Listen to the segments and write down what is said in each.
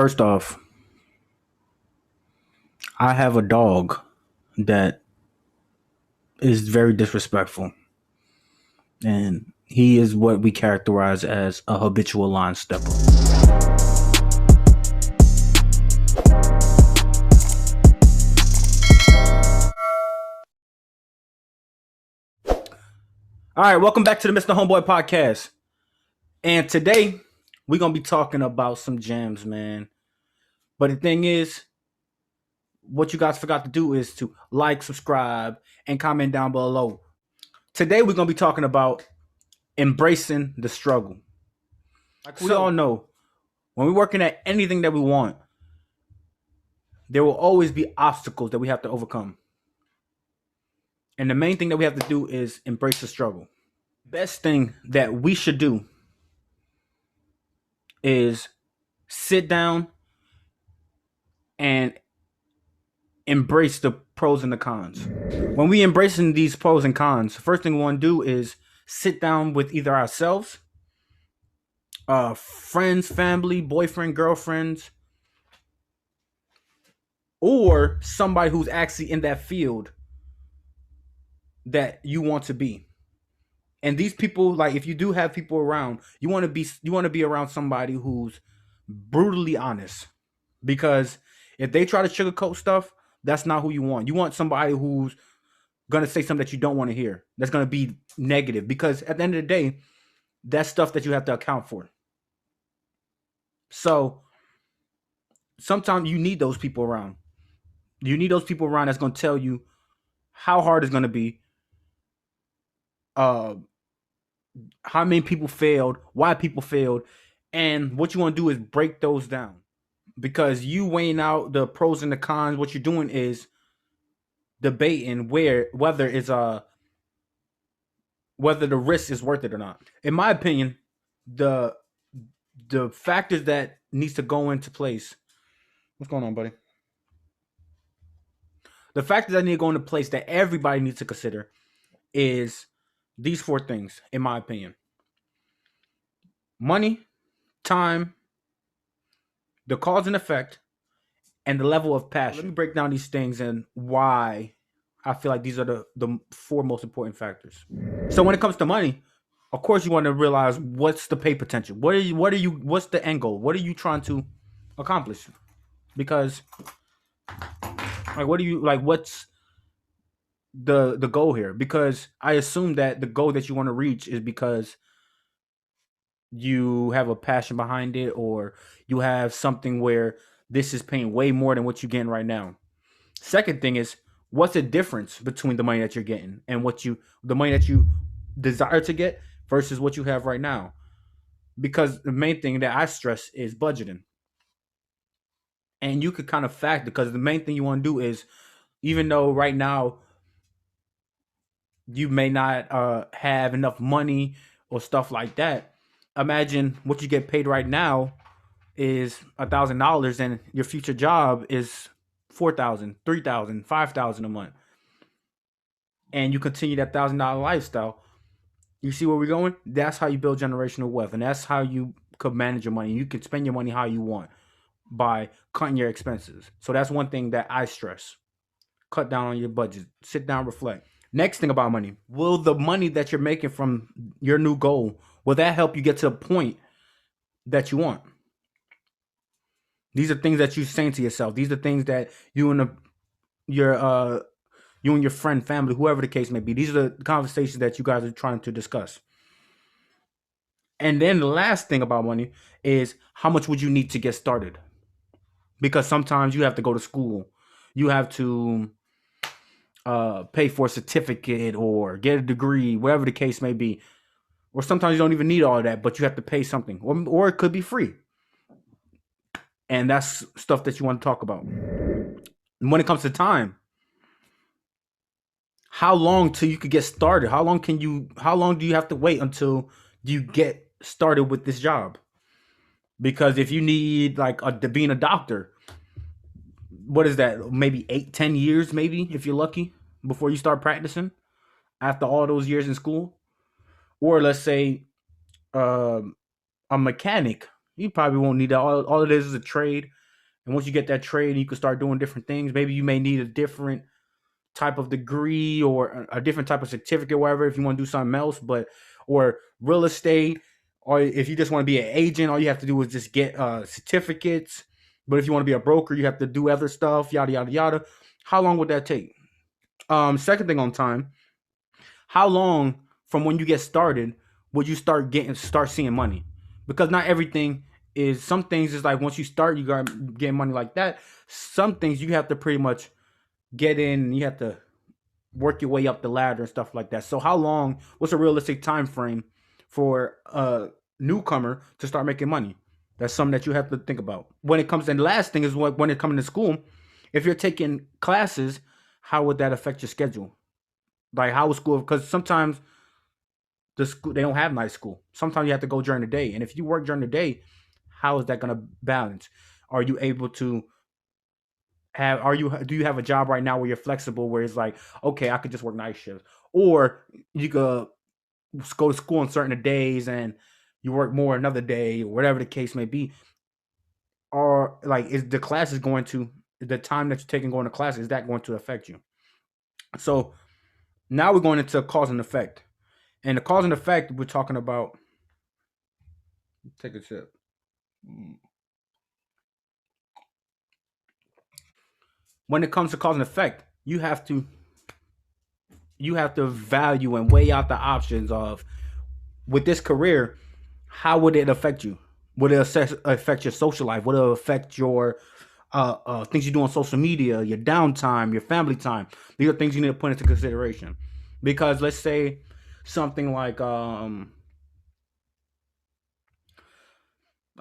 First off, I have a dog that is very disrespectful, and he is what we characterize as a habitual line stepper. All right, welcome back to the Mr. Homeboy podcast. And today we're gonna be talking about some gems, man. But the thing is, what you guys forgot to do is to like, subscribe, and comment down below. Today we're gonna be talking about embracing the struggle. Like we all know, when we're working at anything that we want, there will always be obstacles that we have to overcome. And the main thing that we have to do is embrace the struggle. Best thing that we should do is sit down and embrace the pros and the cons. When we embracing these pros and cons, the first thing we want to do is sit down with either ourselves, friends, family, boyfriend, girlfriends, or somebody who's actually in that field that you want to be. And these people, like if you do have people around, you want to be around somebody who's brutally honest. Because if they try to sugarcoat stuff, that's not who you want. You want somebody who's gonna say something that you don't want to hear. That's gonna be negative. Because at the end of the day, that's stuff that you have to account for. So sometimes you need those people around. You need those people around that's gonna tell you how hard it's gonna be, how many people failed, why people failed, and what you want to do is break those down. Because you weighing out the pros and the cons, what you're doing is debating whether the risk is worth it or not. In my opinion, the factors that needs to go into place. What's going on, buddy? The factors that need to go into place that everybody needs to consider is these four things, in my opinion: money, time, the cause and effect, and the level of passion. Let me break down these things and why I feel like these are the four most important factors. So when it comes to money, of course you want to realize what's the pay potential. What's the end goal? What are you trying to accomplish? Because what's the goal here? Because I assume that the goal that you want to reach is because you have a passion behind it, or you have something where this is paying way more than what you're getting right now. Second thing is, what's the difference between the money that you're getting and the money that you desire to get versus what you have right now? Because the main thing that I stress is budgeting. And you could kind of factor, because the main thing you want to do is, even though right now you may not have enough money or stuff like that, imagine what you get paid right now is $1,000 and your future job is $4,000, $3,000, $5,000 a month, and you continue that $1,000 lifestyle. You see where we're going? That's how you build generational wealth, and that's how you could manage your money. You can spend your money how you want by cutting your expenses. So that's one thing that I stress: cut down on your budget. Sit down, reflect. Next thing about money: will the money that you're making from your new goal, will that help you get to the point that you want? These are things that you're saying to yourself. These are things that you and your friend, family, whoever the case may be. These are the conversations that you guys are trying to discuss. And then the last thing about money is, how much would you need to get started? Because sometimes you have to go to school. You have to pay for a certificate or get a degree, whatever the case may be. Or sometimes you don't even need all of that, but you have to pay something. Or it could be free. And that's stuff that you want to talk about. And when it comes to time, how long till you could get started? How long do you have to wait until you get started with this job? Because if you need to being a doctor, what is that? Maybe 8-10 years, maybe, if you're lucky, before you start practicing after all those years in school. Or let's say a mechanic, You probably won't need that. All it is a trade. And once you get that trade, you can start doing different things. Maybe you may need a different type of degree or a different type of certificate, whatever, if you want to do something else, but or real estate, or if you just want to be an agent, all you have to do is just get certificates. But if you want to be a broker, you have to do other stuff, yada yada yada. How long would that take? Second thing on time, how long from when you get started would you start seeing money? Because not everything is. Some things is like once you start, you got getting money like that. Some things you have to pretty much get in. You have to work your way up the ladder and stuff like that. So how long? What's a realistic time frame for a newcomer to start making money? That's something that you have to think about. When it comes, and the last thing is when it comes to school, if you're taking classes, how would that affect your schedule? Like how would school? Because sometimes the school they don't have night school. Sometimes you have to go during the day, and if you work during the day, how is that going to balance? Are you able to have? Are you do you have a job right now where you're flexible, where it's like, okay, I could just work night shifts, or you could go to school on certain days and you work more another day, or whatever the case may be. Or like, is the class is going to the time that you're taking going to class, is that going to affect you? So now we're going into cause and effect. And the cause and effect we're talking about. Take a sip. When it comes to cause and effect, you have to value and weigh out the options of, with this career, how would it affect you? Would it affect your social life? Would it affect your things you do on social media, your downtime, your family time? These are things you need to put into consideration. Because let's say something like I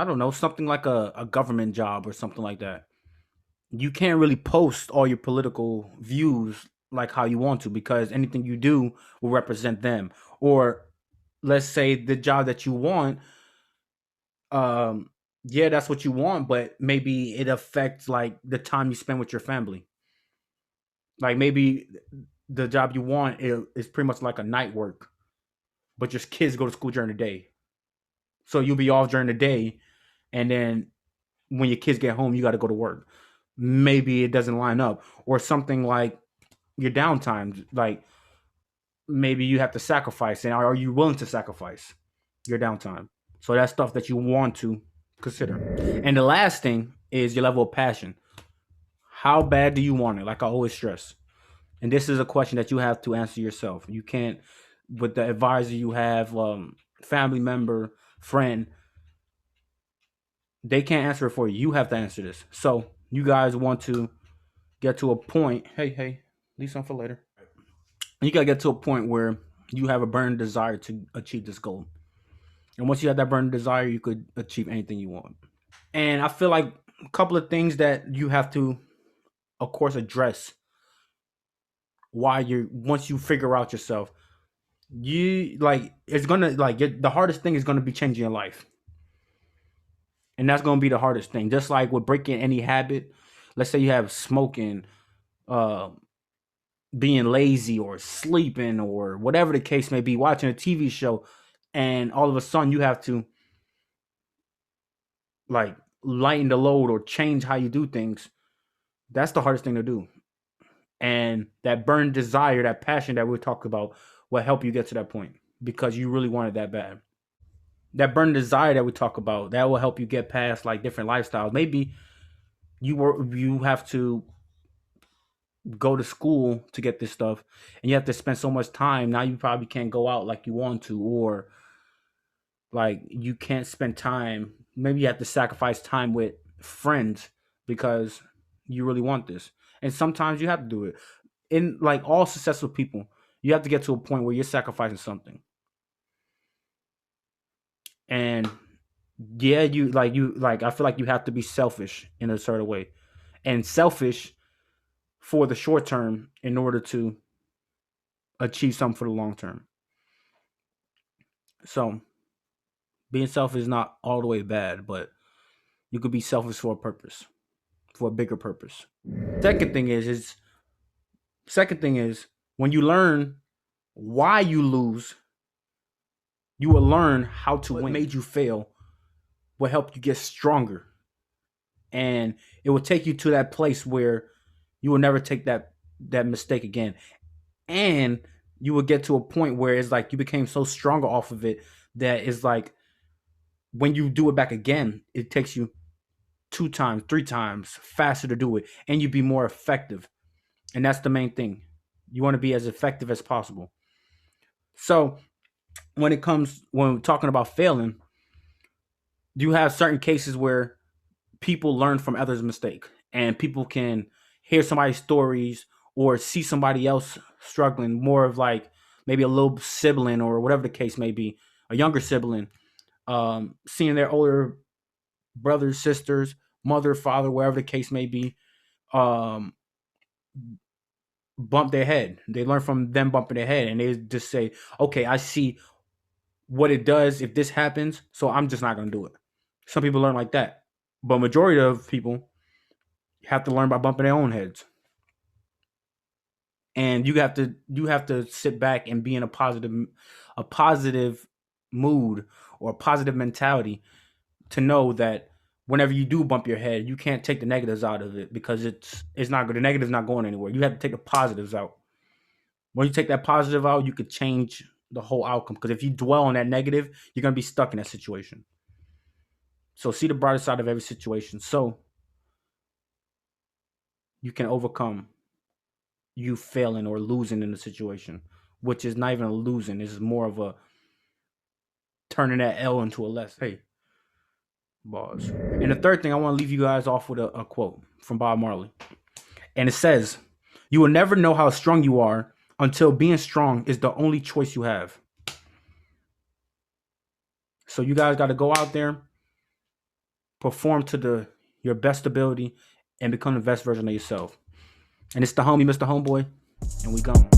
don't know, something like a government job or something like that. You can't really post all your political views like how you want to, because anything you do will represent them. Or let's say the job that you want, yeah, that's what you want, but maybe it affects like the time you spend with your family. Like maybe the job you want is pretty much like a night work, but your kids go to school during the day. So you'll be off during the day, and then when your kids get home, you got to go to work. Maybe it doesn't line up, or something like your downtime. Like maybe you have to sacrifice, and are you willing to sacrifice your downtime? So that's stuff that you want to consider. And the last thing is your level of passion. How bad do you want it? Like I always stress. And this is a question that you have to answer yourself. You can't, with the advisor you have, family member, friend, they can't answer it for you. You have to answer this. So you guys want to get to a point. Hey, leave some for later. You gotta get to a point where you have a burning desire to achieve this goal. And once you have that burning desire, you could achieve anything you want. And I feel like a couple of things that you have to, of course, address why you're once you figure out yourself, you like it's gonna like the hardest thing is gonna be changing your life, and that's gonna be the hardest thing. Just like with breaking any habit, let's say you have smoking, uh, being lazy or sleeping or whatever the case may be, watching a TV show, and all of a sudden you have to like lighten the load or change how you do things. That's the hardest thing to do. And that burn desire, that passion that we talked about, will help you get to that point because you really want it that bad. That burn desire that we talk about, that will help you get past like different lifestyles. Maybe you have to go to school to get this stuff, and you have to spend so much time. Now you probably can't go out like you want to, or like you can't spend time. Maybe you have to sacrifice time with friends because you really want this. And sometimes you have to do it. In like all successful people, you have to get to a point where you're sacrificing something. And yeah, you like I feel like you have to be selfish in a certain way. And selfish for the short term in order to achieve something for the long term. So being selfish is not all the way bad, but you could be selfish for a purpose, for a bigger purpose. Second thing is second thing is when you learn why you lose, you will learn how to win. What made you fail, will help you get stronger, and it will take you to that place where you will never take that mistake again, and you will get to a point where it's like you became so stronger off of it that it's like when you do it back again, it takes you 2 times, 3 times faster to do it, and you be more effective. And that's the main thing. You want to be as effective as possible. So when we're talking about failing, you have certain cases where people learn from others' mistake, and people can hear somebody's stories or see somebody else struggling, more of like maybe a little sibling or whatever the case may be, a younger sibling, seeing their older brothers, sisters, mother, father, wherever the case may be, um, bump their head. They learn from them bumping their head, and they just say, "Okay, I see what it does if this happens, so I'm just not gonna do it." Some people learn like that, but majority of people have to learn by bumping their own heads. And you have to sit back and be in a positive mood or a positive mentality to know that whenever you do bump your head, you can't take the negatives out of it, because it's not good. The negative's not going anywhere. You have to take the positives out. When you take that positive out, you could change the whole outcome. Because if you dwell on that negative, you're gonna be stuck in that situation. So see the brighter side of every situation, so you can overcome you failing or losing in the situation, which is not even a losing. This is more of a turning that L into a less. Hey, bars. And the third thing, I want to leave you guys off with a quote from Bob Marley. And it says, "You will never know how strong you are until being strong is the only choice you have." So you guys got to go out there, perform to your best ability, and become the best version of yourself. And it's the homie, Mr. Homeboy, and we gone.